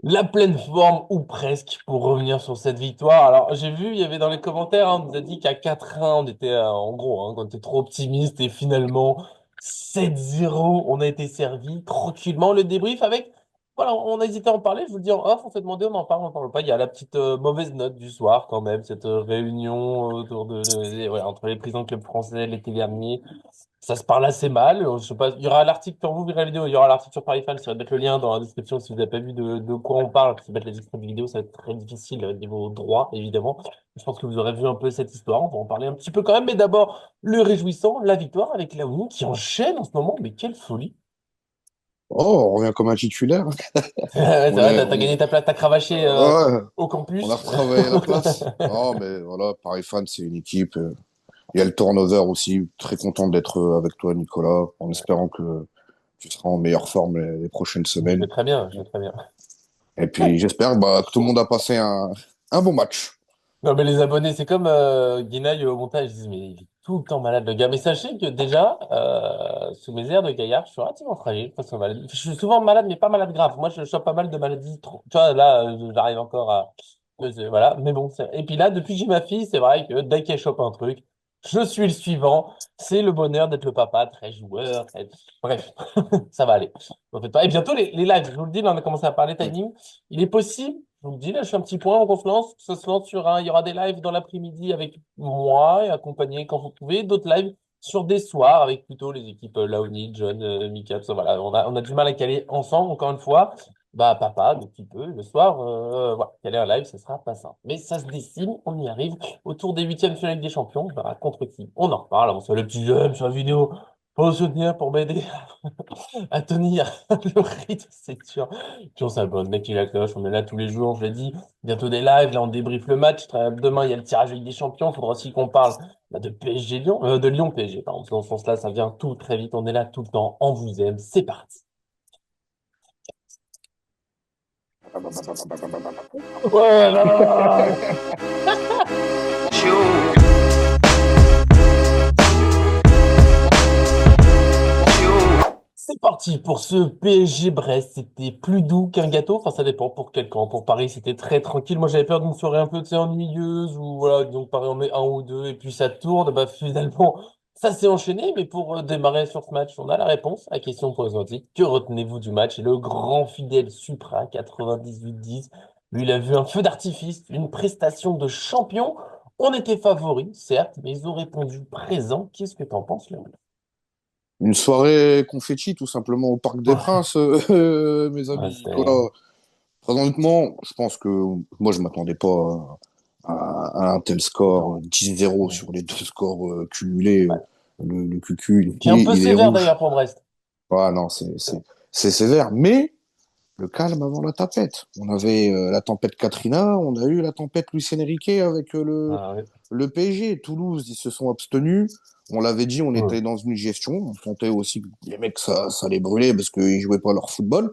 La pleine forme, ou presque, pour revenir sur cette victoire. Alors, j'ai vu, il y avait dans les commentaires, on nous a dit qu'à 4-1, on était, en gros, on était trop optimiste, et finalement, 7-0, on a été servi tranquillement. Le débrief avec, voilà, on a hésité à en parler, je vous le dis en off, on s'est demandé, on en parle pas. Il y a la petite mauvaise note du soir, quand même, cette réunion autour ouais, entre les présidents de club français, l'été dernier. Ça se parle assez mal. Je sais pas, il y aura l'article, quand vous verrez la vidéo, il y aura l'article sur Paris Fan. Je vais mettre le lien dans la description si vous n'avez pas vu de quoi on parle. Si vous mettre les extraits de vidéo, ça va être très difficile au niveau droit, évidemment. Je pense que vous aurez vu un peu cette histoire. On va en parler un petit peu quand même. Mais d'abord, le réjouissant, la victoire avec la Ouni qui enchaîne en ce moment. Mais quelle folie! Oh, on revient comme un titulaire. C'est On vrai, est, t'as on, gagné ta place, t'as cravaché ouais, au on a campus. retravaillé la place. Non, mais voilà, Paris Fan, c'est une équipe. Il y a le turnover aussi. Très content d'être avec toi, Nicolas, en espérant que tu seras en meilleure forme les prochaines Je semaines. vais très bien, je vais très bien. Et puis, j'espère que tout le monde a passé un bon match. Non, mais les abonnés, c'est comme Guinaï au montage. Ils disent, mais il est tout le temps malade, le gars. Mais sachez que déjà, sous mes airs de gaillard, je suis relativement fragile face aux maladies. Je suis souvent malade, mais pas malade grave. Moi, je chope pas mal de maladies. Tu vois, là, j'arrive encore à. Voilà. Mais bon, et puis là, depuis que j'ai ma fille, c'est vrai que dès qu'elle chope un truc, je suis le suivant. C'est le bonheur d'être le papa, très joueur. Bref, ça va aller. En fait pas. Et bientôt, les lives, je vous le dis, là, on a commencé à parler timing. Il est possible, je vous le dis, là, je fais un petit point, on se lance, ça se lance sur un, il y aura des lives dans l'après-midi avec moi et accompagné quand vous pouvez, d'autres lives sur des soirs avec plutôt les équipes Laoni, John, Mika, tout ça, voilà, on a du mal à caler ensemble, encore une fois, bah, papa, de petit peu, le soir, voilà, caler un live, ce sera pas simple. Mais ça se dessine, on y arrive, autour des huitièmes finales des champions, on verra contre qui. On en reparle, on se fait le petit jeu sur la vidéo, pour le soutenir, pour m'aider à tenir le rythme, c'est sûr. Puis on s'abonne, mec, il la cloche, on est là tous les jours, je l'ai dit. Bientôt des lives, là on débriefe le match. Demain, il y a le tirage avec des champions. Il faudra aussi qu'on parle bah, de PSG Lyon, de Lyon PSG, pardon. Dans ce sens-là, ça vient tout très vite. On est là tout le temps. On vous aime. C'est parti. Ouais, là, là, là. C'est parti pour ce PSG Brest. C'était plus doux qu'un gâteau. Enfin, ça dépend pour quel camp. Pour Paris, c'était très tranquille. Moi, j'avais peur d'une soirée un peu, tu sais, ennuyeuse ou voilà, donc Paris en met un ou deux et puis ça tourne. Bah, finalement, ça s'est enchaîné. Mais pour démarrer sur ce match, on a la réponse à la question posée. Que retenez-vous du match? Et le grand fidèle Supra, 98-10, lui, il a vu un feu d'artifice, une prestation de champion. On était favoris, certes, mais ils ont répondu présent. Qu'est-ce que t'en penses, Léon? Une soirée confetti, tout simplement, au Parc des Ouais, Princes, mes ouais, amis c'était. Nicolas. Très honnêtement, je pense que moi, je m'attendais pas à un tel score, 10-0 sur les deux scores cumulés. Ouais. Le QQ, Qui est un peu il est sévère rouge. d'ailleurs pour Brest. Ah non, c'est sévère. Mais le calme avant la tempête. On avait la tempête Katrina, on a eu la tempête Luis Enrique avec Ah, ouais. le PSG. Toulouse, ils se sont abstenus. On l'avait dit, on Hmm. était dans une gestion. On sentait aussi que les mecs, ça les brûlait parce qu'ils jouaient pas leur football.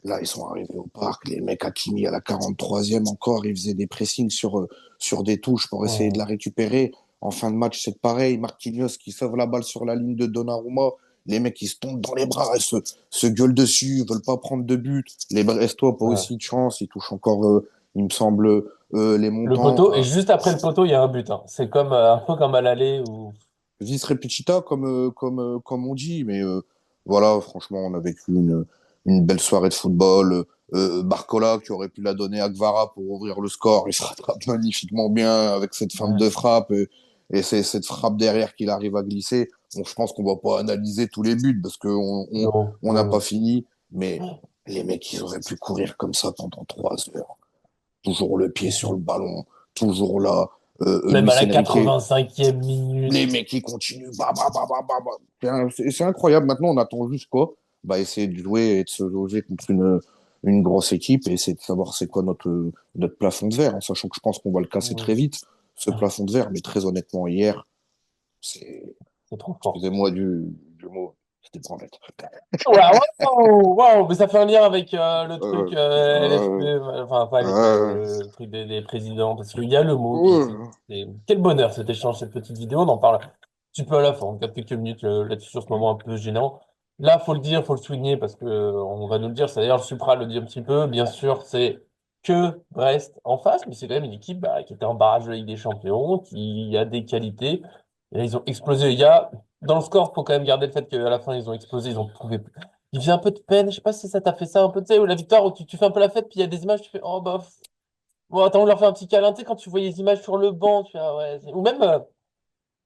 Là, ils sont arrivés au parc. Les mecs, Hakimi à la 43e encore, ils faisaient des pressings sur des touches pour essayer de Hmm. la récupérer. En fin de match, c'est pareil. Marquinhos qui sauve la balle sur la ligne de Donnarumma. Les mecs, ils se tombent dans les bras et se gueulent dessus, veulent pas prendre de but. Les Brestois, pas Ouais. aussi de chance. Ils touchent encore, il me semble, les Le montants. poteau, et juste après le poteau, il y a un but, hein. C'est comme un peu comme à l'aller où. Vis repetita, comme on dit. Mais voilà, franchement, on a vécu une belle soirée de football. Barcola qui aurait pu la donner à Gvara pour ouvrir le score, il se rattrape magnifiquement bien avec cette feinte Ouais. de frappe et c'est cette frappe derrière qu'il arrive à glisser. Bon, je pense qu'on va pas analyser tous les buts parce qu'on Non, on non, n'a pas non. fini, mais les mecs, ils auraient pu courir comme ça pendant 3 heures. Toujours le pied sur le ballon, toujours là. Même Luis à la Enrique, 85e les minute. mecs qui continuent. Bah, bah, bah, bah, bah, bah. C'est incroyable. Maintenant, on attend juste quoi? Bah, essayer de jouer et de se loger contre une grosse équipe et essayer de savoir c'est quoi notre plafond de verre, en sachant que je pense qu'on va le casser Oui. très vite, ce plafond de verre. Mais très honnêtement, hier, c'est, C'est trop fort. excusez-moi du mot, c'était pour mettre. Waouh, waouh, waouh, mais ça fait un lien avec le truc Euh, LFP, euh, enfin pas LFP, euh, le truc des présidents, parce qu'il y a le mot qui dit. euh, Quel bonheur cet échange, cette petite vidéo, on en parle un petit peu à la fin, on garde quelques minutes là-dessus sur ce moment un peu gênant. Là, faut le dire, faut le souligner parce que on va nous le dire. C'est d'ailleurs le Supra le dit un petit peu. Bien sûr, c'est que Brest en face, mais c'est quand même une équipe bah, qui était en barrage de Ligue des Champions, qui a des qualités. Et là, ils ont explosé. Il y a dans le score, faut quand même garder le fait qu'à la fin ils ont explosé, ils ont trouvé. Il vient un peu de peine. Je sais pas si ça t'a fait ça un peu, tu sais, où la victoire, où tu fais un peu la fête, puis il y a des images, tu fais oh bah bon, attends, on leur fait un petit câlin. Tu sais, quand tu vois les images sur le banc, tu fais ah ouais. Ou même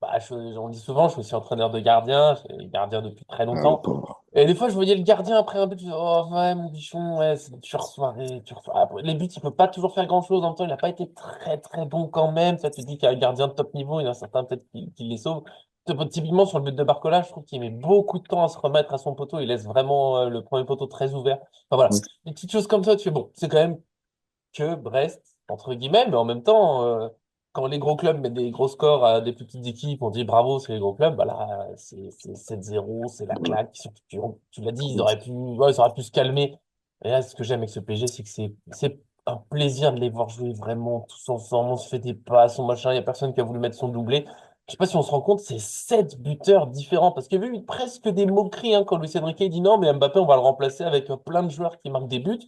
bah, on dit souvent, je suis aussi entraîneur de gardien, je suis gardien depuis très Ah, le longtemps. pauvre. Et des fois, je voyais le gardien après un but, je disais, oh ouais, mon bichon, ouais, c'est une dure soirée, dure soirée. Après, les buts, il peut pas toujours faire grand-chose. En même temps, il n'a pas été très très bon quand même. Ça, tu dis qu'il y a un gardien de top niveau, il y en a certains peut-être qui les sauvent. Typiquement, sur le but de Barcola, je trouve qu'il met beaucoup de temps à se remettre à son poteau. Il laisse vraiment le premier poteau très ouvert. Enfin voilà, Oui. des petites choses comme ça, tu fais bon, c'est quand même que Brest, entre guillemets, mais en même temps, quand les gros clubs mettent des gros scores à des petites équipes, on dit bravo, c'est les gros clubs, bah là, c'est 7-0, c'est la Ouais. claque. Tu l'as dit, ils auraient pu se calmer. Et là, ce que j'aime avec ce PSG, c'est que c'est un plaisir de les voir jouer vraiment tous ensemble. On se fait des passes, on machin, il n'y a personne qui a voulu mettre son doublé. Je sais pas si on se rend compte, c'est 7 buteurs différents. Parce qu'il y avait eu presque des moqueries hein, quand Luis Enrique dit non, mais Mbappé, on va le remplacer avec plein de joueurs qui marquent des buts.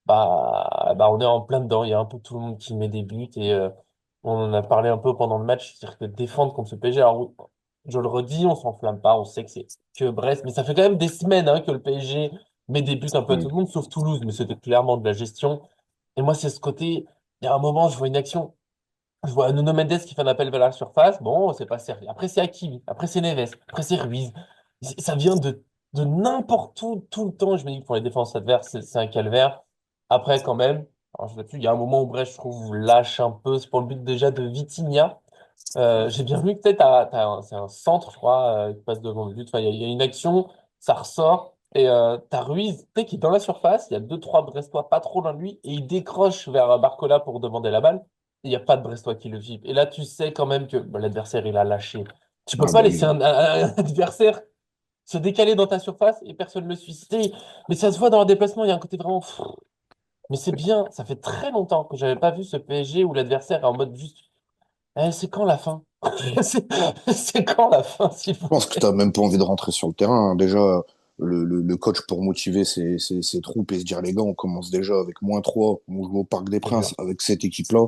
Bah, on est en plein dedans. Il y a un peu tout le monde qui met des buts et on en a parlé un peu pendant le match. C'est-à-dire que défendre contre ce PSG, alors, je le redis, on s'enflamme pas. On sait que c'est que Brest, mais ça fait quand même des semaines hein, que le PSG met des buts un peu à tout Oui. le monde, sauf Toulouse, mais c'était clairement de la gestion. Et moi, c'est ce côté. Il y a un moment, je vois une action. Je vois Nuno Mendes qui fait un appel vers la surface. Bon, c'est pas sérieux. Après, c'est Hakimi. Après, c'est Neves. Après, c'est Ruiz. Ça vient de n'importe où, tout le temps. Je me dis que pour les défenses adverses, c'est un calvaire. Après, quand même, alors, il y a un moment où Brest, je trouve, lâche un peu. C'est pour le but déjà de Vitinha. J'ai bien vu que peut-être c'est un centre, je crois, qui passe devant le but. Enfin, il y a une action, ça ressort. Et t'as Ruiz, tu sais, qui est dans la surface. Il y a deux, trois Brestois pas trop loin de lui. Et il décroche vers Barcola pour demander la balle. Il n'y a pas de Brestois qui le vibre. Et là, tu sais quand même que bah, l'adversaire, il a lâché. Tu peux Ah pas bah laisser oui. un adversaire se décaler dans ta surface et personne ne le suit. Mais ça se voit dans leur déplacement, il y a un côté vraiment fou. Mais c'est bien, ça fait très longtemps que j'avais pas vu ce PSG où l'adversaire est en mode juste c'est quand la fin? C'est c'est quand la fin, s'il Je vous pense que plaît? t'as même pas envie de rentrer sur le terrain, hein. Déjà, le coach pour motiver ses troupes et se dire, les gars, on commence déjà avec -3, on joue au Parc des C'est dur. Princes avec cette équipe-là.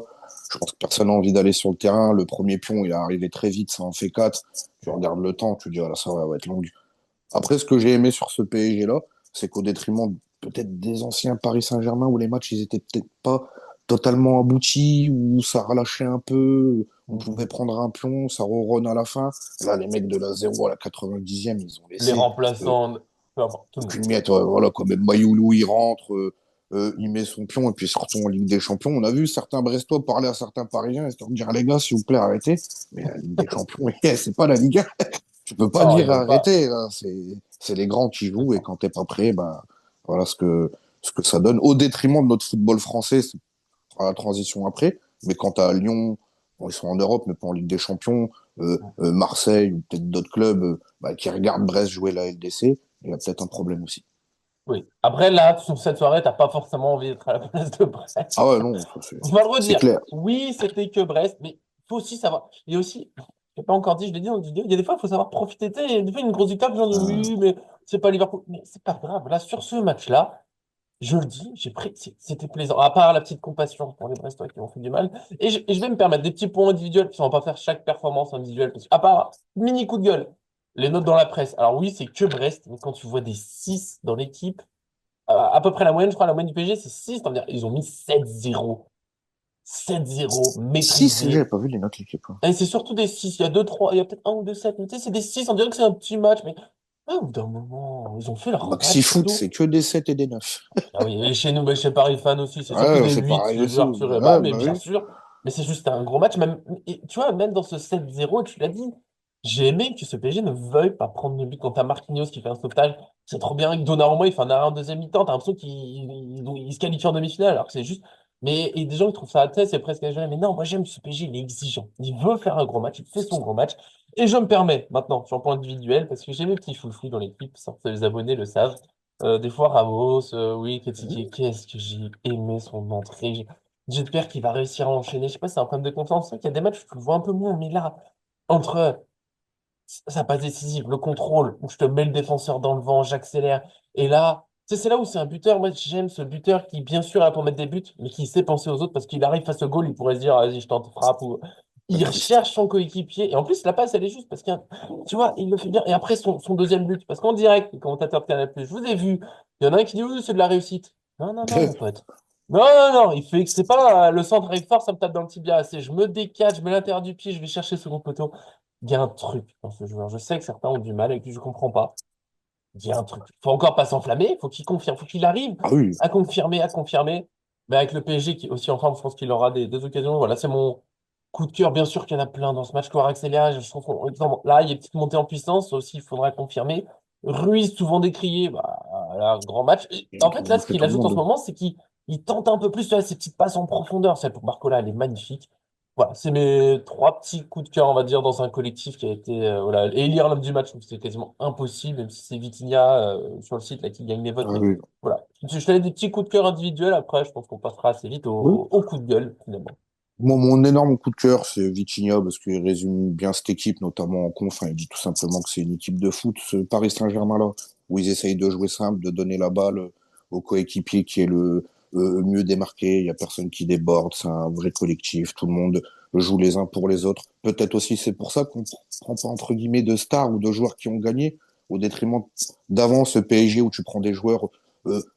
Je pense que personne n'a envie d'aller sur le terrain. Le premier pion, il est arrivé très vite, ça en fait 4. Tu regardes le temps, tu dis, ah là, ça va être long. Après, ce que j'ai aimé sur ce PSG-là, c'est qu'au détriment peut-être des anciens Paris Saint-Germain, où les matchs, ils étaient peut-être pas totalement aboutis, où ça relâchait un peu, on pouvait prendre un pion, ça ronronne à la fin. Là, les mecs de la 0 à la 90e, ils ont Les laissé remplaçants, peu importe, tout le monde. aucune miette. Ouais, voilà, quoi. Même Mayoulou, il rentre, il met son pion, et puis surtout en Ligue des Champions. On a vu certains Brestois parler à certains Parisiens, et se dire, les gars, s'il vous plaît, arrêtez. Mais la Ligue des Champions, c'est pas la Ligue 1. Tu peux pas Non, ils dire veulent pas. arrêter, là. C'est les grands qui jouent et quand t'es pas prêt, bah, voilà ce que ça donne. Au détriment de notre football français, c'est la transition après. Mais quand t'as Lyon, bon, ils sont en Europe, mais pas en Ligue des Champions, Marseille ou peut-être d'autres clubs bah, qui regardent Brest jouer la LDC, il y a peut-être un problème aussi. Oui. Après, là, sur cette soirée, t'as pas forcément envie d'être à la place de Ah Brest. ouais, non, ça, On va le c'est redire. clair. Oui, c'était que Brest, mais il faut aussi savoir. Il y a aussi, je l'ai pas encore dit, je l'ai dit dans une vidéo, il y a des fois, il faut savoir profiter. Tu sais, des fois, une grosse victoire, les gens disent oui, mais c'est pas Liverpool. Mais c'est pas grave. Là, sur ce match-là, je le dis, c'était plaisant. À part la petite compassion pour les Brestois qui ont fait du mal. Et je vais me permettre des petits points individuels, parce qu'on va pas faire chaque performance individuelle. Parce que, à part, mini coup de gueule, les notes dans la presse. Alors oui, c'est que Brest, mais quand tu vois des 6 dans l'équipe, à peu près la moyenne, je crois, la moyenne du PSG, c'est 6. C'est-à-dire, ils ont mis 7-0. 7-0, Si, j'avais maîtrisé. pas vu les notes l'équipe, hein. Et c'est surtout des 6. Il y a 2 3 il y a peut-être un ou deux 7. Mais tu sais, c'est des 6. On dirait que c'est un petit match. Mais au bout d'un moment, ils ont fait leur Maxi match, c'est Foot, tout. c'est que des 7 et des 9. Ah oui, et chez nous, mais chez Paris Fan aussi, c'est surtout Ouais, des c'est 8 pareil je veux aussi. Arthur et bah, Ouais, mais bah bien oui. sûr. Mais c'est juste un gros match. Même, et tu vois, même dans ce 7-0, tu l'as dit, j'ai aimé que ce PSG ne veuille pas prendre le but quand t'as Marquinhos qui fait un sauvetage. C'est trop bien que Donnarumma, il fait un arrêt en deuxième mi-temps. T'as l'impression qu'il se qualifie en demi-finale, alors que c'est juste. Mais et des gens qui trouvent ça à tête, c'est presque exagéré. Mais non, moi j'aime ce PSG, il est exigeant. Il veut faire un gros match, il fait son gros match. Et je me permets, maintenant, sur le point individuel, parce que j'ai mes petits foufous dans l'équipe, certains les abonnés le savent. Des fois, Ramos, oui, critiqué. Qu'est-ce que j'ai aimé son entrée. J'espère qu'il va réussir à enchaîner. Je sais pas si c'est un problème de confiance. C'est vrai qu'il y a des matchs où tu le vois un peu moins, mais là, entre sa passe décisive, le contrôle, où je te mets le défenseur dans le vent, j'accélère. Et là, tu sais, c'est là où c'est un buteur. Moi, j'aime ce buteur qui, bien sûr, est là pour mettre des buts, mais qui sait penser aux autres parce qu'il arrive face au goal, il pourrait se dire, vas-y, je tente frappe ou. Il recherche son coéquipier. Et en plus, la passe, elle est juste parce que, tu vois, il le fait bien. Et après, son deuxième but, parce qu'en direct, les commentateurs de Canal+, je vous ai vu, il y en a un qui dit, oui, c'est de la réussite. Non, non, non, mon pote. Non, non, non, il fait que c'est pas le centre arrive fort, ça me tape dans le tibia. C'est je me décale, je mets l'intérieur du pied, je vais chercher le second poteau. Il y a un truc dans ce joueur. Je sais que certains ont du mal avec lui, je comprends pas. Il y a un truc. Faut encore pas s'enflammer, faut qu'il confirme, faut qu'il arrive Ah oui, à confirmer, à confirmer. Mais avec le PSG qui est aussi en forme, je pense qu'il aura des occasions. Voilà, c'est mon coup de cœur. Bien sûr qu'il y en a plein dans ce match. Kvaratskhelia, je trouve là, il y a une petite montée en puissance aussi, il faudra confirmer. Ruiz, souvent décrié, bah, là, grand match. Et en fait, là, il ce fait qu'il tout le ajoute en ce monde. moment, c'est qu'il tente un peu plus, tu vois, ces petites passes en profondeur. Celle pour Barcola, elle est magnifique. Voilà, c'est mes trois petits coups de cœur, on va dire, dans un collectif qui a été. Voilà. Et élire l'homme du match, je trouve que c'est quasiment impossible, même si c'est Vitinha sur le site là, qui gagne les votes. Ah Mais oui. voilà. Je te donne des petits coups de cœur individuels. Après, je pense qu'on passera assez vite Oui. au coup de gueule, finalement. Moi, mon énorme coup de cœur, c'est Vitinha, parce qu'il résume bien cette équipe, notamment en conf. Enfin, il dit tout simplement que c'est une équipe de foot, ce Paris Saint-Germain-là, où ils essayent de jouer simple, de donner la balle au coéquipier qui est le mieux démarqué. Il y a personne qui déborde, c'est un vrai collectif. Tout le monde joue les uns pour les autres. Peut-être aussi c'est pour ça qu'on prend pas entre guillemets de stars ou de joueurs qui ont gagné au détriment d'avant ce PSG où tu prends des joueurs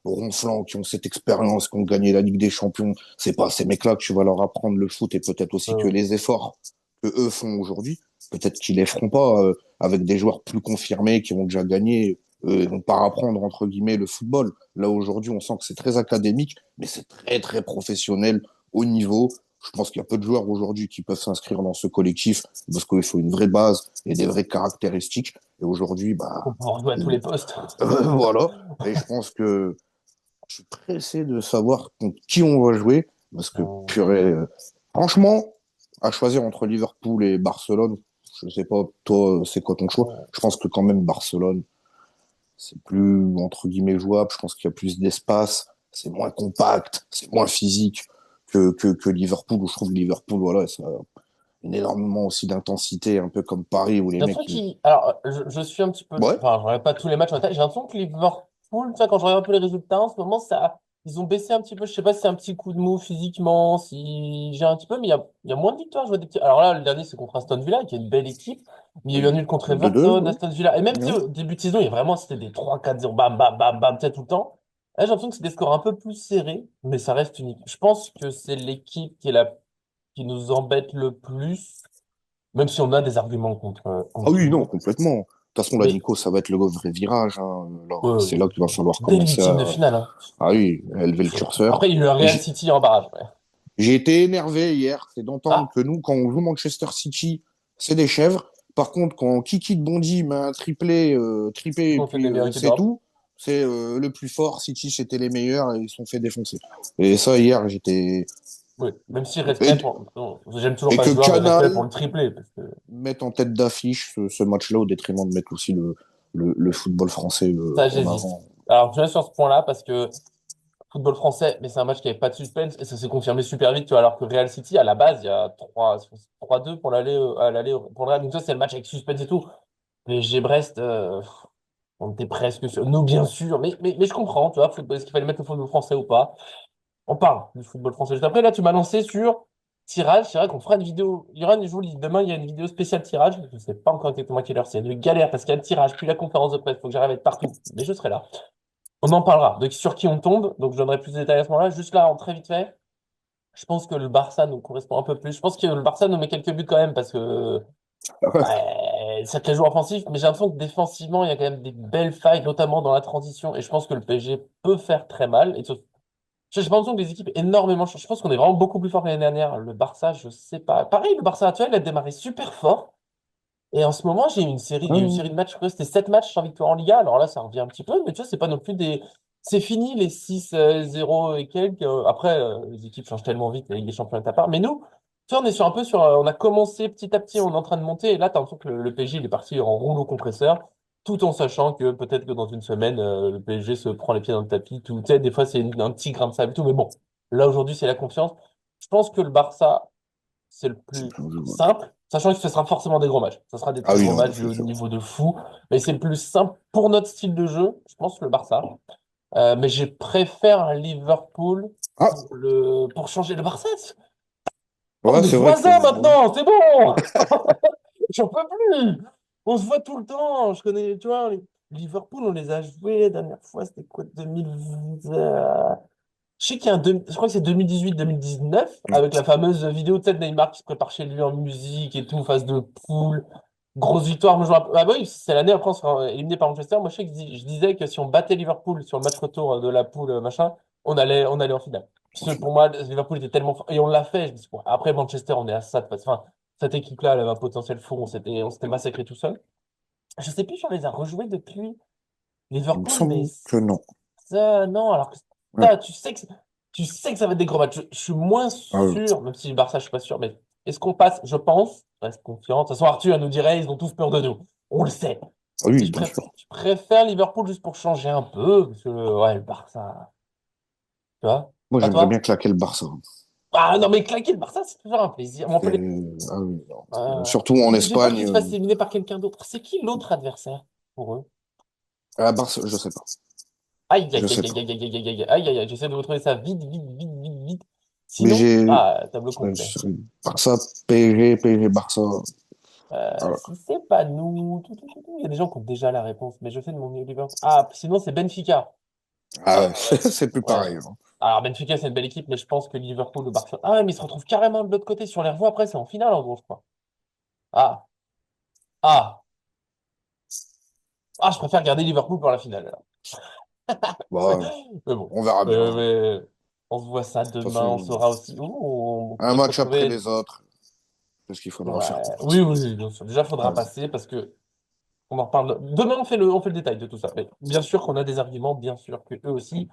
ronflants qui ont cette expérience, qui ont gagné la Ligue des Champions. C'est pas ces mecs-là que tu vas leur apprendre le foot et peut-être aussi que Euh, les efforts que eux font aujourd'hui, peut-être qu'ils les feront pas avec des joueurs plus confirmés qui ont déjà gagné, vont pas apprendre entre guillemets le football. Là aujourd'hui, on sent que c'est très académique, mais c'est très très professionnel, haut niveau. Je pense qu'il y a peu de joueurs aujourd'hui qui peuvent s'inscrire dans ce collectif parce qu'il faut une vraie base et des vraies caractéristiques. Et aujourd'hui, on bah, peut en jouer à tous les postes. voilà. Et je pense que je suis pressé de savoir contre qui on va jouer parce que Euh, purée, franchement, à choisir entre Liverpool et Barcelone, je sais pas, toi, c'est quoi ton choix? euh, Je pense que quand même Barcelone, c'est plus entre guillemets jouable. Je pense qu'il y a plus d'espace, c'est moins compact, c'est moins physique que Liverpool. Où je trouve que Liverpool, voilà, ça a énormément aussi d'intensité, un peu comme Paris où les J'ai mecs, l'impression qu'il. Alors, je suis un petit peu. ouais, Enfin, je regarde pas tous les matchs en tête. J'ai l'impression que Liverpool, tu vois, quand je regarde un peu les résultats en ce moment, ça. Ils ont baissé un petit peu. Je sais pas si c'est un petit coup de mou physiquement, si j'ai un petit peu, mais il y a moins de victoires. Je vois des petits. Alors là, le dernier, c'est contre Aston Villa, qui est une belle équipe. Mais il y a eu un nul contre de deux, Everton, ouais. Aston Villa. Et même, tu sais, Ouais. au début de saison, il y a vraiment, c'était des 3-4-0, bam, bam, bam, bam, tu sais, tout le temps. Là, j'ai l'impression que c'est des scores un peu plus serrés, mais ça reste unique. Je pense que c'est l'équipe qui nous embête le plus, même si on a des arguments Ah contre tout oui, le non, monde. complètement. De toute façon, là, Mais Nico, ça va être le vrai virage, hein. Là, ouais, c'est là qu'il va falloir dès le commencer huitième à, de finale, hein. ah oui, à élever le curseur. Après, il y a eu le Et Real City en barrage. Ouais. j'ai été énervé hier, c'est d'entendre Ah, que nous, quand on joue Manchester City, c'est des chèvres. Par contre, quand Kiki de Bondy met un triplé, triplé, et on fait puis des meilleures équipes c'est d'Europe. tout, c'est le plus fort. City, c'était les meilleurs et ils se sont fait défoncer. Et ça, hier, j'étais. Oui, même si Et, respect pour. Non, j'aime toujours et pas que le joueur, mais respect pour Canal le triplé. Parce que. mette en tête d'affiche ce match-là au détriment de mettre aussi le football français Ça, en j'hésite. avant. Alors, je viens sur ce point-là parce que football français, mais c'est un match qui avait pas de suspense et ça s'est confirmé super vite, tu vois, alors que Real City, à la base, il y a 3-2 pour l'aller, à l'aller, pour le Real. Donc ça, c'est le match avec suspense et tout. PSG Brest, on était presque sûr. Nous, bien sûr, mais je comprends, tu vois, est-ce qu'il fallait mettre le football français ou pas? On parle du football français juste après. Là, tu m'as lancé sur tirage. C'est vrai qu'on fera une vidéo. Il y aura une, je vous le dis, demain, il y a une vidéo spéciale tirage. Je ne sais pas encore exactement à quelle heure c'est. Une galère parce qu'il y a le tirage, puis la conférence de presse. Il faut que j'arrive à être partout. Mais je serai là. On en parlera. Donc, sur qui on tombe. Donc, je donnerai plus de détails à ce moment-là. Juste là, en très vite fait, je pense que le Barça nous correspond un peu plus. Je pense que le Barça nous met quelques buts quand même parce que ça te les joue offensif. Mais j'ai l'impression que défensivement, il y a quand même des belles failles, notamment dans la transition. Et je pense que le PSG peut faire très mal. Et j'ai pas l'impression que les équipes énormément changent. Je pense qu'on est vraiment beaucoup plus fort que l'année dernière. Le Barça, je sais pas. Pareil, le Barça actuel il a démarré super fort. Et en ce moment, il y a eu une série de matchs, je crois que c'était 7 matchs sans victoire en Liga. Alors là, ça revient un petit peu, mais tu vois, c'est pas non plus des. C'est fini les 6-0 et quelques. Après, les équipes changent tellement vite, la Ligue des Champions est à part. Mais nous, tu vois, on est sur un peu sur. On a commencé petit à petit, on est en train de monter. Et là, t'as l'impression que le PSG, il est parti en rouleau compresseur, tout en sachant que peut-être que dans une semaine, le PSG se prend les pieds dans le tapis. Tout, tu sais, des fois, c'est un petit grain de sable et tout. Mais bon, là, aujourd'hui, c'est la confiance. Je pense que le Barça, c'est le C'est plus bien joué, ouais. simple. Sachant que ce sera forcément des gros matchs. Ce sera des Ah très oui, gros non, mais matchs c'est de sûr. niveau de fou. Mais c'est plus simple pour notre style de jeu, je pense, le Barça. Mais je préfère Liverpool Ah, pour changer le Barça. On ouais, est c'est vrai que voisins ouais. maintenant, c'est bon! J'en peux plus! On se voit tout le temps. Je connais, tu vois, Liverpool, on les a joués la dernière fois, c'était quoi, 2000, je sais qu'il y a je crois que c'est 2018-2019, avec la fameuse vidéo de Neymar qui se prépare chez lui en musique et tout, phase de poule. Grosse victoire. Moi, ah bah oui, c'est l'année après, on sera éliminé par Manchester. Moi, je sais que je disais que si on battait Liverpool sur le match retour de la poule, machin, on allait en finale. Parce que pour moi, Liverpool était tellement fort. Et on l'a fait. Je me suis dit, bon, après Manchester, on est à ça. Enfin, cette équipe-là, elle avait un potentiel fou. On s'était massacré tout seul. Je sais plus si on les a rejoués depuis Il me Liverpool, mais semble que non. ça, non. Alors que Ouais. ça, tu sais que ça va être des gros matchs. Je suis moins Ah, oui. sûr, même si le Barça, je suis pas sûr, mais est-ce qu'on passe? Je pense. Je reste confiant. De toute façon, Arthur nous dirait, ils ont tous peur de nous. On le sait. Ah Mais oui, je bien préfère, sûr. je préfère Liverpool juste pour changer un peu, parce que ouais, le Barça, tu vois, Moi, pas j'aimerais bien toi? claquer le Barça. Ah non, mais claquer le Barça, c'est toujours un plaisir. Mais Ah oui, non. euh, Surtout en j'ai peur Espagne. qu'ils se fassent éliminer par quelqu'un d'autre. C'est qui l'autre adversaire pour eux? À Barça, je sais pas. Aïe, aïe, Je aïe, sais aïe, pas. aïe, aïe, aïe, aïe, aïe, aïe, aïe, j'essaie de retrouver ça vite, vite, vite, vite, vite. Mais Sinon, tableau complet. Barça, PSG, PSG, Barça. Voilà. Si c'est pas nous, il y a des gens qui ont déjà la réponse, mais je fais de mon mieux Liverpool. Ah, sinon c'est Benfica. Ah Euh, ouais, c'est plus ouais. pareil, hein. Alors Benfica c'est une belle équipe, mais je pense que Liverpool, le Barça. Ah ouais, mais ils se retrouvent carrément de l'autre côté. Si on les revoit après, c'est en finale en gros, je crois. Ah, ah, je préfère garder Liverpool pour la finale, alors. Mais, Bah, mais bon, on verra bien, hein. on se voit ça De toute demain, on façon, saura aussi. Ouh, on un pourrait se match après retrouver. les autres, parce qu'il faudra faire. Ouais. Oui, oui, oui, bien sûr. Déjà, il faudra Ouais. passer parce que on en reparle. Demain, on fait le détail de tout ça. Mais bien sûr qu'on a des arguments, bien sûr que eux aussi.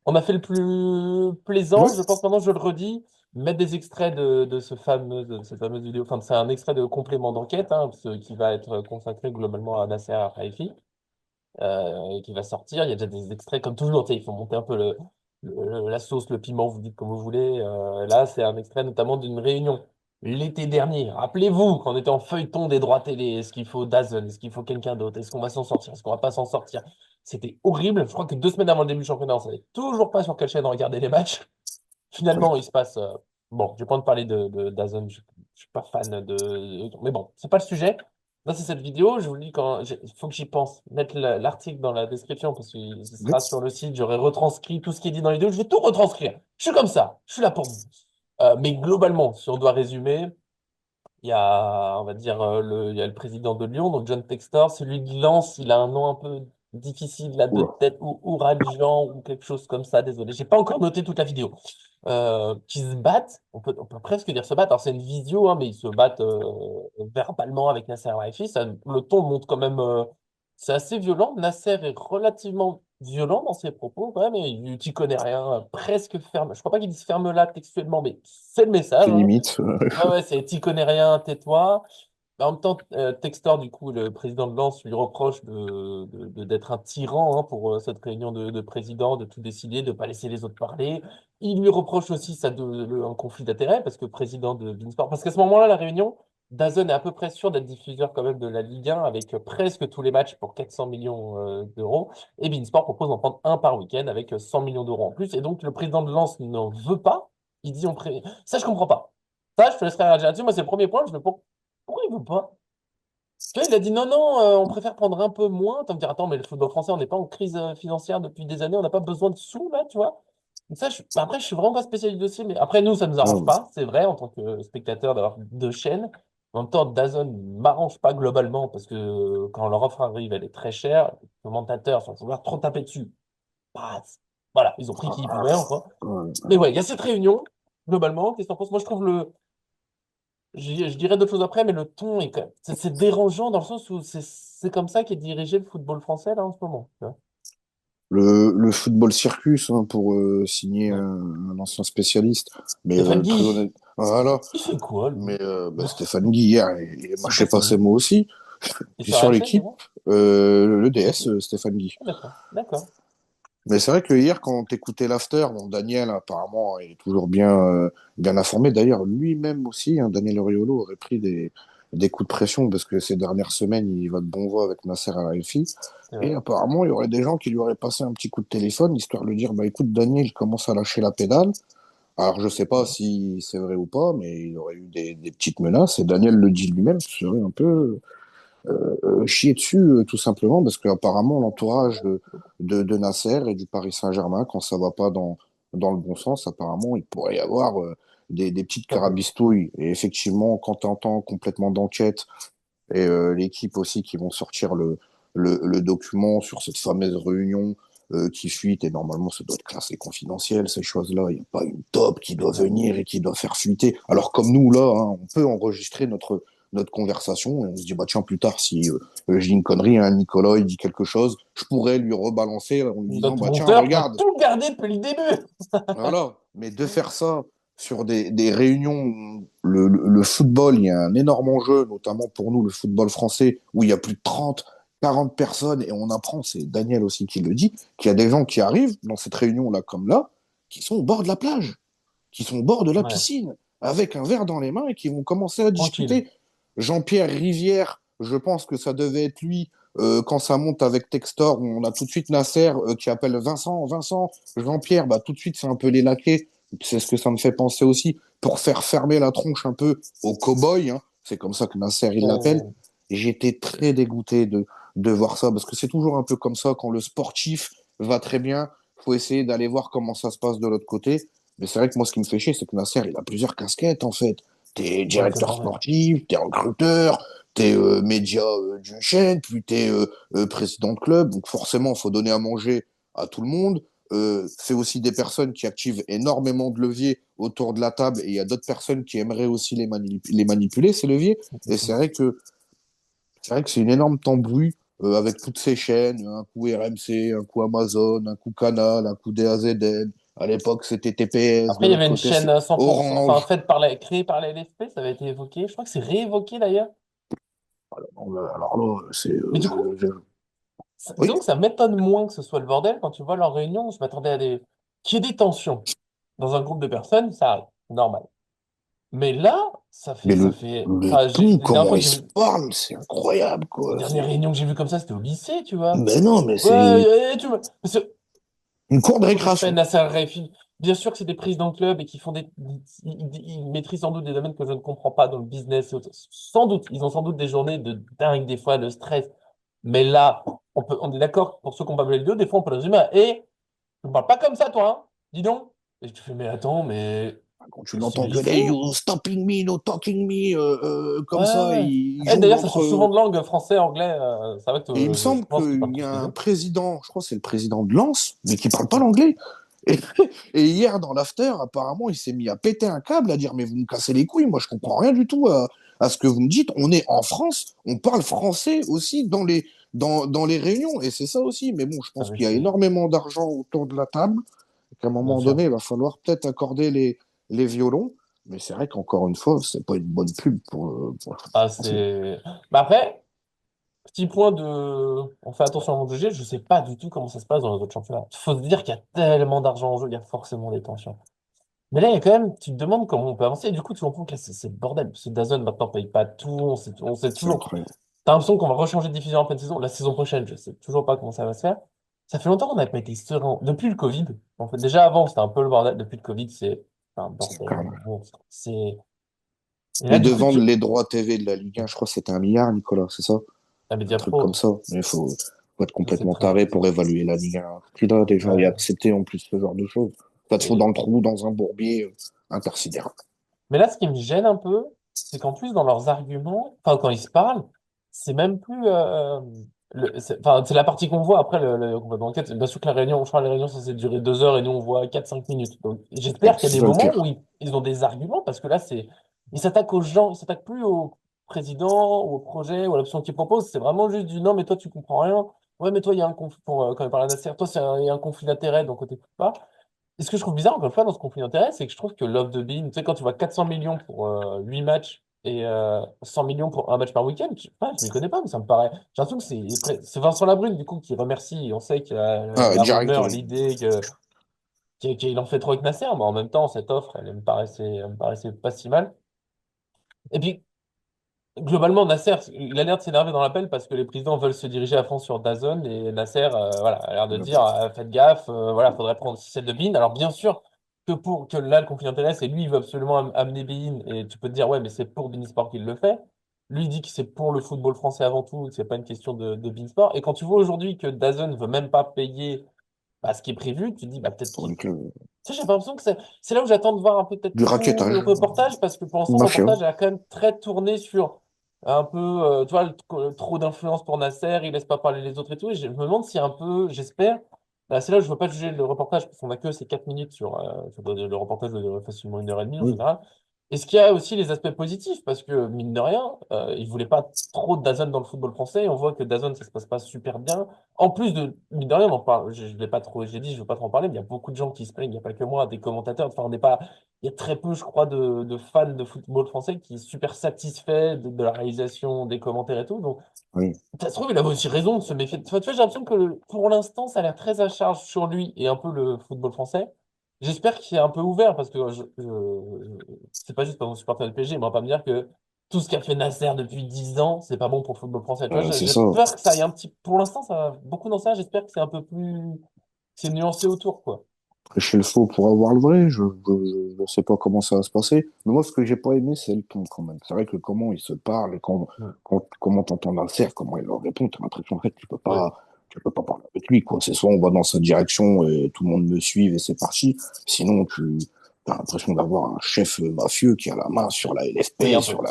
On a fait le plus Ouais. plaisant, je pense maintenant, je le redis, mettre des extraits de cette fameuse vidéo. Enfin, c'est un extrait de complément d'enquête, hein, qui va être consacré globalement à Nasser Al-Khelaifi, et qui va sortir. Il y a déjà des extraits, comme toujours, tu sais, il faut monter un peu la sauce, le piment, vous dites comme vous voulez. Là, c'est un extrait notamment d'une réunion l'été dernier. Rappelez-vous, quand on était en feuilleton des droits télé, est-ce qu'il faut DAZN, est-ce qu'il faut quelqu'un d'autre, est-ce qu'on va s'en sortir, est-ce qu'on va pas s'en sortir? C'était horrible. Je crois que 2 semaines avant le début du championnat, on savait toujours pas sur quelle chaîne regarder les matchs. Ouais. Finalement, il se passe. Bon, je vais pas te parler de DAZN, je suis pas fan Mais bon, c'est pas le sujet. Là, c'est cette vidéo. Je vous le dis quand. Il faut que j'y pense. Mettre l'article dans la description parce qu'il Ouais. sera sur le site. J'aurai retranscrit tout ce qui est dit dans la vidéo. Je vais tout retranscrire. Je suis comme ça. Je suis là pour vous. Mais globalement, si on doit résumer, il y a, on va dire, il y a le président de Lyon, donc John Textor. Celui de Lens, il a un nom un peu difficile là de Oula. tête, ou Ouragan ou quelque chose comme ça. Désolé, j'ai pas encore noté toute la vidéo. Qui se battent, on peut presque dire se battre. Alors c'est une visio, hein, mais ils se battent verbalement avec Nasser Al-Khelaifi. Le ton monte quand même. C'est assez violent. Nasser est relativement violent dans ses propos, quand même. Et il t'y connaît rien, presque ferme. Je crois pas qu'il dise ferme là textuellement, mais c'est le message, C'est hein. limite. Ouais, ouais, c'est t'y connais rien, tais-toi. Mais en même temps, Textor, du coup, le président de Lens, lui reproche d'être un tyran, hein, pour cette réunion de présidents, de tout décider, de ne pas laisser les autres parler. Il lui reproche aussi un conflit d'intérêts, parce que président de Beansport. Parce qu'à ce moment-là, la réunion, DAZN est à peu près sûr d'être diffuseur quand même de la Ligue 1, avec presque tous les matchs pour 400 millions d'euros. Et Beansport propose d'en prendre un par week-end avec 100 millions d'euros en plus. Et donc, le président de Lens n'en veut pas. Il dit ça, je comprends pas. Ça, je te laisserai réagir là-dessus. Moi, c'est le premier point. Je me pourquoi il veut pas? Tu vois, il a dit non, non, on préfère prendre un peu moins. Tu vas me dire, attends, mais le football français, on n'est pas en crise financière depuis des années, on n'a pas besoin de sous, là, tu vois. Donc ça, après, je suis vraiment pas spécialiste dossier, mais après, nous, ça nous arrange Ouais. pas, c'est vrai, en tant que spectateur, d'avoir deux chaînes. En même temps, DAZN m'arrange pas globalement, parce que quand leur offre arrive, elle est très chère. Les commentateurs, sans vouloir trop taper dessus, bah, voilà, ils ont pris qui ils pouvaient, quoi. Ouais. Mais ouais, il y a cette réunion, globalement, qu'est-ce que t'en penses? Moi, je trouve je dirais d'autres choses après, mais le ton est quand même. C'est dérangeant dans le sens où c'est comme ça qu'est dirigé le football français là en ce moment. Tu vois. Le football circus, hein, pour signer Ouais. un ancien spécialiste. Mais Stéphane très Guy, honnête, voilà. il fait quoi lui? Mais bah, Stéphane Guy hier, il C'est marchait quoi pas son ses nom? mots aussi. C'est Puis sur sur la chaîne l'équipe, déjà? le DS, Stéphane Guy. Ah, d'accord, d'accord. Mais c'est vrai que hier, quand t'écoutais l'after, bon, Daniel, apparemment, il est toujours bien informé. D'ailleurs, lui-même aussi, hein, Daniel Oriolo, aurait pris des coups de pression parce que ces dernières semaines, il va de bon voie avec Nasser Al-Khelaifi. C'est Et vrai. apparemment, il y aurait des gens qui lui auraient passé un petit coup de téléphone, histoire de lui dire, bah écoute, Daniel, il commence à lâcher la pédale. Alors, je sais pas Ouais. si c'est vrai ou pas, mais il aurait eu des petites menaces. Et Daniel le dit lui-même, ce serait un peu chier dessus, tout simplement, parce qu'apparemment, l'entourage de Nasser et du Paris Saint-Germain, quand ça va pas dans le bon sens, apparemment, il pourrait y avoir des petites Ça peut. carabistouilles. Et effectivement, quand tu entends complètement d'enquête et l'équipe aussi qui vont sortir le document sur cette fameuse réunion qui fuite, et normalement, ça doit être classé confidentiel, ces choses-là. Il n'y a pas une top qui doit Exact. venir et qui doit faire fuiter. Alors, comme nous, là, hein, on peut enregistrer notre conversation et on se dit, bah tiens, plus tard, si je dis une connerie, hein, Nicolas, il dit quelque chose, je pourrais lui rebalancer en lui disant, Notre bah tiens, monteur peut regarde, tout garder depuis le début. voilà. Mais de faire ça sur des réunions où le football, il y a un énorme enjeu, notamment pour nous, le football français, où il y a plus de 30, 40 personnes, et on apprend, c'est Daniel aussi qui le dit, qu'il y a des gens qui arrivent dans cette réunion-là, comme là, qui sont au bord de la plage, qui sont au bord de la Ouais, piscine, avec un verre dans les mains, et qui vont commencer à tranquille. discuter. Jean-Pierre Rivière, je pense que ça devait être lui, quand ça monte avec Textor, on a tout de suite Nasser qui appelle Vincent, Vincent, Jean-Pierre, bah tout de suite c'est un peu les laquais. C'est ce que ça me fait penser aussi pour faire fermer la tronche un peu au cow-boy. Hein. C'est comme ça que Nasser il l'appelle. Ouais, Et j'étais très dégoûté de voir ça parce que c'est toujours un peu comme ça quand le sportif va très bien. Il faut essayer d'aller voir comment ça se passe de l'autre côté. Mais c'est vrai que moi, ce qui me fait chier, c'est que Nasser, il a plusieurs casquettes en fait. T'es ouais, c'est le directeur bordel. sportif, t'es recruteur, t'es média d'une chaîne, puis t'es président de club. Donc forcément, il faut donner à manger à tout le monde. C'est aussi des personnes qui activent énormément de leviers autour de la table et il y a d'autres personnes qui aimeraient aussi les manipuler, ces leviers. Et c'est vrai que c'est une énorme tambouille avec toutes ces chaînes, un coup RMC, un coup Amazon, un coup Canal, un coup DAZN. À l'époque, c'était TPS, Après, de il y l'autre avait une côté, chaîne c'est 100%, enfin, Orange. faite créée par la LFP, ça avait été évoqué. Je crois que c'est réévoqué d'ailleurs. Alors là, c'est. Mais du coup, Oui, disons que ça m'étonne moins que ce soit le bordel. Quand tu vois leur réunion, je m'attendais à qu'il y ait des tensions. Dans un groupe de personnes, ça arrive, normal. Mais là, mais le enfin, ton, les dernières comment fois ils que j'ai se vu, parlent, c'est incroyable, les quoi. dernières réunions que j'ai vues comme ça, c'était au lycée, tu vois. Mais non, mais Ouais, c'est tu vois. Parce que, une cour de tout respect, récréation. Nasser Al-Khelaifi, bien sûr que c'est des présidents de club et qui font ils maîtrisent sans doute des domaines que je ne comprends pas dans le business et autres. Sans doute, ils ont sans doute des journées de dingue, des fois, de stress. Mais là, on est d'accord, pour ceux qui n'ont pas vu la vidéo, des fois, on peut le résumer à, tu me parles pas comme ça, toi, hein? Dis donc. Et tu fais, mais attends, mais Quand tu c'est au l'entends lycée? gueuler, you stopping me, no talking me, Ouais, comme ça, ouais. il Et jongle d'ailleurs, ça entre. change souvent de langue, français, anglais. Ça va que Et il me je semble pense qu'il parle qu'il y tous a les un deux. président, je crois que c'est le président de Lens, mais qui parle pas Ouais. l'anglais. Et, et hier, dans l'after, apparemment, il s'est mis à péter un câble, à dire, mais vous me cassez les couilles, moi je comprends rien du tout à ce que vous me dites. On est en France, on parle français aussi dans les réunions, et c'est ça aussi. Mais bon, je Ça pense va, qu'il y a énormément d'argent autour de la table, et qu'à un bien moment donné, sûr. il va falloir peut-être accorder les violons. Mais c'est vrai qu'encore une fois, c'est pas une bonne pub pour le football Ah, français. c'est... Bah après, petit point de... On fait attention à mon jeu, je sais pas du tout comment ça se passe dans les autres championnats. Il faut se dire qu'il y a tellement d'argent en jeu, il y a forcément des tensions. Mais là, il y a quand même, tu te demandes comment on peut avancer. Et du coup, tu comprends que là, c'est le bordel. Parce que DAZN, maintenant, paye pas tout. On sait C'est toujours. incroyable. T'as l'impression qu'on va rechanger de diffusion en pleine saison. La saison prochaine, je sais toujours pas comment ça va se faire. Ça fait longtemps qu'on n'a pas été serein. Depuis le Covid, en fait, déjà avant, c'était un peu le bordel. Depuis le Covid, c'est un C'est un bordel carnage. monstre. C'est... Et là, Mais du de coup, vendre les droits TV de la Ligue 1, je crois que c'était 1 milliard, Nicolas, c'est ça? la Un Média truc comme Pro, ça. Mais faut être je sais complètement très bien. taré pour évaluer la Ligue 1 qui là déjà et Ouais. accepter en plus ce genre de choses. Ça te fout dans Et- le trou, dans un bourbier intersidéral. Mais là, ce qui me gêne un peu, c'est qu'en plus, dans leurs arguments, enfin, quand ils se parlent, c'est même plus. Enfin, c'est la partie qu'on voit après le complètement enquête. Bien sûr que la réunion, je crois que les réunions, ça s'est duré 2 heures et nous, on voit 4 5 minutes. Donc, Ouais, j'espère qu'il y a c'est des ça le moments où pire. ils ont des arguments parce que là, c'est. Ils s'attaquent aux gens, ils s'attaquent plus au président ou au projet ou à l'option qu'ils proposent. C'est vraiment juste du non, mais toi, tu comprends rien. Ouais, mais toi, il y a un conflit, quand il parle à Nasser, toi, il y a un conflit d'intérêt, donc on t'écoute pas. Et ce que je trouve bizarre, encore une fois, dans ce conflit d'intérêt, c'est que je trouve que l'offre de Bein, tu sais, quand tu vois 400 millions pour 8 matchs, Et 100 millions pour un match par week-end, je m'y connais pas, mais ça me paraît. J'ai l'impression que c'est Vincent Labrune, du coup, qui remercie. Et on sait qu'il y a Ah, la direct, rumeur, oui. l'idée qu'il en fait trop avec Nasser, mais en même temps, cette offre, elle me paraissait pas si mal. Et puis, globalement, Nasser, il a l'air de s'énerver dans l'appel parce que les présidents veulent se diriger à fond sur DAZN et Nasser, voilà, a l'air de dire faites gaffe, voilà, faudrait prendre celle de Bein. Alors bien sûr que pour que là le conflit d'intérêts, et lui il veut absolument amener Bein et tu peux te dire ouais mais c'est pour Bein Sport qu'il le fait. Lui il dit que c'est pour le football français avant tout, que c'est pas une question de Bein Sport. Et quand tu vois aujourd'hui que DAZN veut même pas payer ce qui est prévu, tu te dis bah peut-être qu'il. Donc, Tu sais, j'ai l'impression que c'est là où j'attends de voir un peu peut-être du tout le raquettage, reportage, parce que pour l'instant, le mafia. reportage a quand même très tourné sur un peu, tu vois, trop d'influence pour Nasser, il laisse pas parler les autres et tout. Et je me demande si un peu, j'espère, c'est là où je veux pas juger le reportage, parce qu'on a que ces 4 minutes sur le reportage de facilement 1 heure et demie en Oui, général. Est-ce qu'il y a aussi les aspects positifs? Parce que, mine de rien, il voulait pas trop de DAZN dans le football français. On voit que DAZN, ça se passe pas super bien. En plus de, mine de rien, on en parle, je l'ai pas trop, j'ai dit, je veux pas trop en parler, mais il y a beaucoup de gens qui se plaignent, il n'y a pas que moi, des commentateurs. Enfin, on n'est pas, il y a très peu, je crois, de fans de football français qui est super satisfait de la réalisation, des commentaires et tout. Donc, oui. ça se trouve, il avait aussi raison de se méfier. Enfin, tu vois, j'ai l'impression que pour l'instant, ça a l'air très à charge sur lui et un peu le football français. J'espère qu'il est un peu ouvert parce que c'est pas juste parce qu'on supporte le PSG, mais on va pas me dire que tout ce qu'a fait Nasser depuis 10 ans, c'est pas bon pour le football français. Tu vois, C'est j'ai ça. peur que ça aille un petit. Pour l'instant, ça va beaucoup dans ça. J'espère que c'est un peu plus. C'est nuancé autour, quoi. Prêcher le faux pour avoir le vrai, je sais pas comment ça va se passer. Mais moi, ce que j'ai pas aimé, c'est le ton quand même. C'est vrai que comment ils se parlent, et Mm. comment t'entends Nasser, comment il leur répond, t'as l'impression en fait Oui. tu peux pas parler avec lui, quoi. C'est soit on va dans sa direction et tout le monde me suit et c'est parti. Sinon, tu as l'impression d'avoir un chef mafieux qui a la main sur la Oui, LFP, un peu.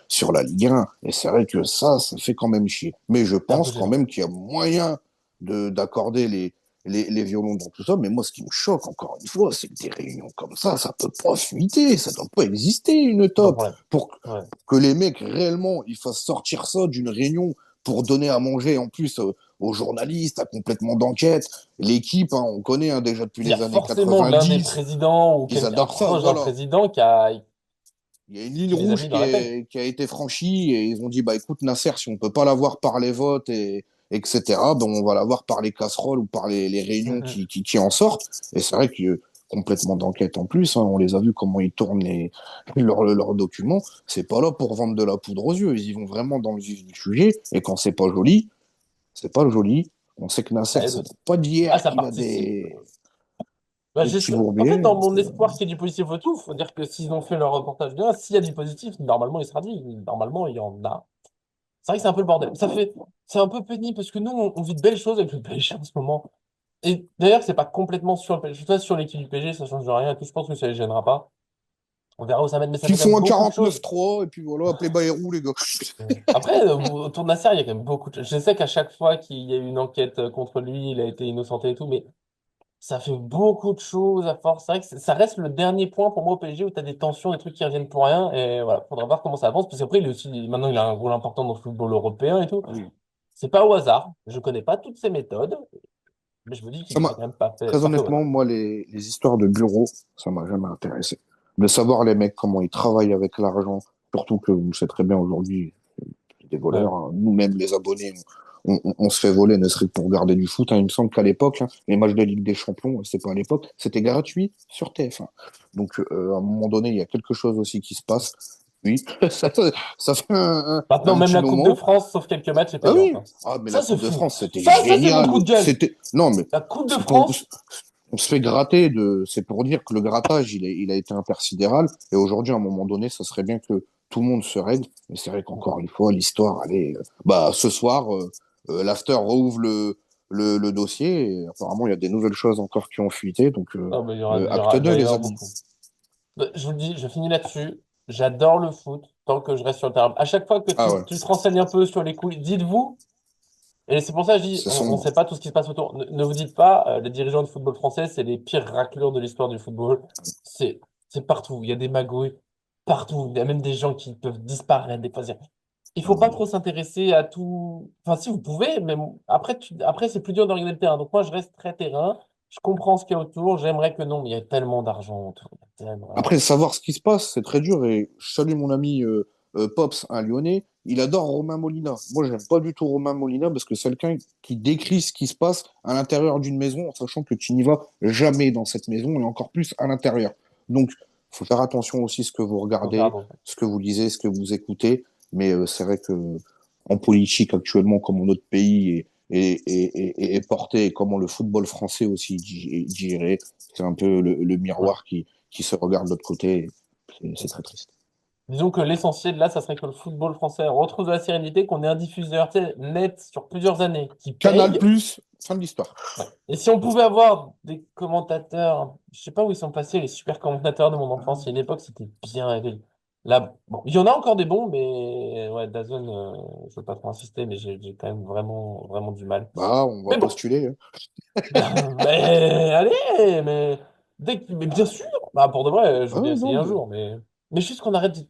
sur la Ligue 1. Et c'est vrai que ça fait quand même chier. Mais je C'est un peu pense quand gênant. même qu'il y a moyen d'accorder les violons dans tout ça. Mais moi, ce qui me choque, encore une fois, c'est que des réunions comme ça peut pas fuiter, ça doit pas exister une C'est un top problème. pour Ouais. que les mecs réellement ils fassent sortir ça d'une réunion pour donner à manger en plus aux journalistes, à complètement d'enquête. L'équipe, hein, on connaît hein, déjà depuis Il y a les années forcément l'un des 90, présidents ou ils quelqu'un adorent ça, proche d'un voilà. président Il y a une ligne qui les a rouge mis dans la tête. qui a été franchie et ils ont dit, bah écoute Nasser, si on peut pas l'avoir par les votes et etc., ben on va l'avoir par les casseroles ou par les réunions Mm, qui en sortent. Et c'est vrai que complètement d'enquête en plus, hein, on les a vus comment ils tournent leurs documents. C'est pas là pour vendre de la poudre aux yeux, ils y vont vraiment dans le vif du sujet. Et quand c'est pas joli. On sait que Nasser, Ça ça aide. date pas Ah, d'hier ça qu'il a participe. des petits En fait, bourbiers. dans mon espoir qu'il y ait du positif au tout, faut dire que s'ils ont fait leur reportage bien, s'il y a du positif, normalement, il sera dit. Normalement, il y en a. C'est vrai que c'est un peu le bordel. C'est un peu pénible parce que nous, on vit de belles choses avec le PSG en ce moment. Et d'ailleurs, c'est pas complètement sur le PSG. Je sais pas, sur l'équipe du PSG, ça change rien et tout. Je pense que ça les gênera pas. On verra où ça mène, mais ça Qui fait quand même font un beaucoup de choses. 49-3, et puis voilà, appelez Bayrou, les gars. Après, autour de Nasser, il y a quand même beaucoup de choses. Je sais qu'à chaque fois qu'il y a eu une enquête contre lui, il a été innocenté et tout, mais ça fait beaucoup de choses à force. C'est vrai que ça reste le dernier point pour moi au PSG où tu as des tensions, des trucs qui reviennent pour rien. Et voilà, faudra voir comment ça avance. Parce qu'après, maintenant, il a un rôle important dans le football européen et tout. Ah oui. C'est pas au hasard. Je connais pas toutes ses méthodes, mais je me dis qu'il Ça les m'a, a quand même pas fait, très parfait au honnêtement, hasard. moi, les histoires de bureau, ça m'a jamais intéressé. De savoir les mecs, comment ils travaillent avec l'argent, surtout que vous savez très bien aujourd'hui, des Ouais. voleurs, hein. Nous-mêmes, les abonnés, on se fait voler, ne serait que pour regarder du foot, hein. Il me semble qu'à l'époque, hein, les matchs de Ligue des Champions, c'est pas à l'époque, c'était gratuit sur TF1. Donc, à un moment donné, il y a quelque chose aussi qui se passe. Oui, ça, ça fait Maintenant, un même petit la Coupe de moment. France, sauf quelques matchs, est Ah payante, oui, hein. ah, mais la Ça, c'est Coupe de fou. France, c'était Ça, c'est mon génial. coup de gueule. C'était, non, mais La Coupe de c'est pour, France, on se fait gratter c'est pour dire que le grattage, il a été intersidéral. Et aujourd'hui, à un moment donné, ça serait bien que tout le monde se règle. Mais c'est vrai qu'encore une fois, l'histoire, allez, bah, ce soir, l'after rouvre le dossier. Et apparemment, il y a des nouvelles choses encore qui ont fuité. Donc, oh, mais acte il 2 va y les avoir amis. beaucoup. Je vous le dis, je finis là-dessus. J'adore le foot tant que je reste sur le terrain. À chaque fois que Ah ouais, tu te renseignes un peu sur les coulisses, dites-vous, et c'est pour ça que je dis, c'est on ne sombre. sait pas tout ce qui se passe autour. Ne vous dites pas, les dirigeants du football français, c'est les pires raclures de l'histoire du football. C'est, c'est partout. Il y a des magouilles partout. Il y a même des gens qui peuvent disparaître des fois. Il faut pas Non, trop s'intéresser à tout. Enfin, si vous pouvez, mais après, après c'est plus dur de regarder le terrain. Donc moi, je reste très terrain. Je comprends ce qu'il y a autour. J'aimerais que non, mais il y a tellement d'argent autour. Il y a tellement. après, savoir ce qui se passe, c'est très dur. Et je salue mon ami Pops, un Lyonnais, il adore Romain Molina. Moi, j'aime pas du tout Romain Molina parce que c'est quelqu'un qui décrit ce qui se passe à l'intérieur d'une maison en sachant que tu n'y vas jamais dans cette maison et encore plus à l'intérieur. Donc, faut faire attention aussi à ce que vous Faut faire regardez, attention. ce que vous lisez, ce que vous écoutez. Mais c'est vrai que en politique actuellement, comment notre pays est porté et comment le football français aussi dirait, c'est un peu le Ouais. miroir qui se regarde de l'autre côté. C'est très triste. Disons que l'essentiel là, ça serait que le football français retrouve de la sérénité, qu'on ait un diffuseur, tu sais, net sur plusieurs années qui Canal+, paye. fin de l'histoire. Ouais. Et si on pouvait avoir des commentateurs, je sais pas où ils sont passés, les super commentateurs de mon enfance, il y a une époque, c'était bien réglé. Là, bon, il y en a encore des bons, mais ouais, DAZN, je veux pas trop insister, mais j'ai quand même vraiment, vraiment du mal. Bah, on va Mais bon, postuler, hein. mais allez, mais bien sûr, bah, pour de vrai, je veux Ah, bien essayer non, un mais... jour, mais juste qu'on arrête de.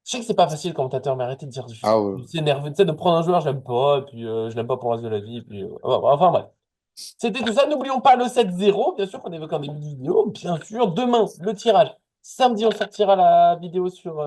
Je sais que c'est pas facile, commentateur, mais arrêtez de dire Ah, ouais. de s'énerver, tu sais, de prendre un joueur, j'aime pas, et puis je l'aime pas pour le reste de la vie, et puis enfin bref. C'était tout ça. N'oublions pas le 7-0. Bien sûr qu'on évoque en début de vidéo. Bien sûr. Demain, le tirage. Samedi, on sortira la vidéo sur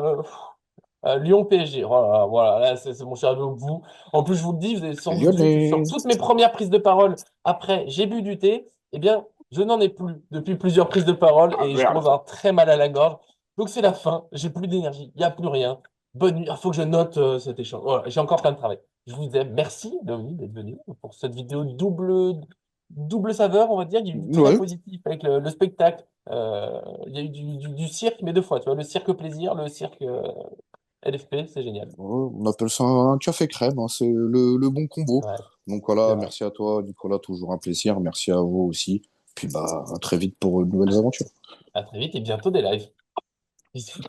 Lyon PSG. Voilà, voilà. Là, c'est mon cher avec vous. En plus, je vous le dis, vous avez sans doute vu que sur Lyonnais. toutes mes premières prises de parole, après, j'ai bu du thé. Eh bien, je n'en ai plus depuis plusieurs prises de parole Ah, et je commence merde. à avoir très mal à la gorge. Donc, c'est la fin. J'ai plus d'énergie. Il n'y a plus rien. Bonne nuit. Il faut que je note cet échange. Voilà, j'ai encore plein de travail. Je vous aime. Merci, Lomi, d'être venu pour cette vidéo double saveur, on va dire. Il y a eu du très Ouais. positif avec le spectacle. Il y a eu du cirque, mais deux fois. Tu vois, le cirque plaisir, le cirque LFP, c'est génial. Ouais, on appelle ça un café crème, hein, c'est le bon combo. Ouais, Donc c'est voilà, vrai. merci à toi, Nicolas, toujours un plaisir. Merci à vous aussi. Puis bah, à très vite pour de nouvelles aventures. À très vite et bientôt des lives. Bisous.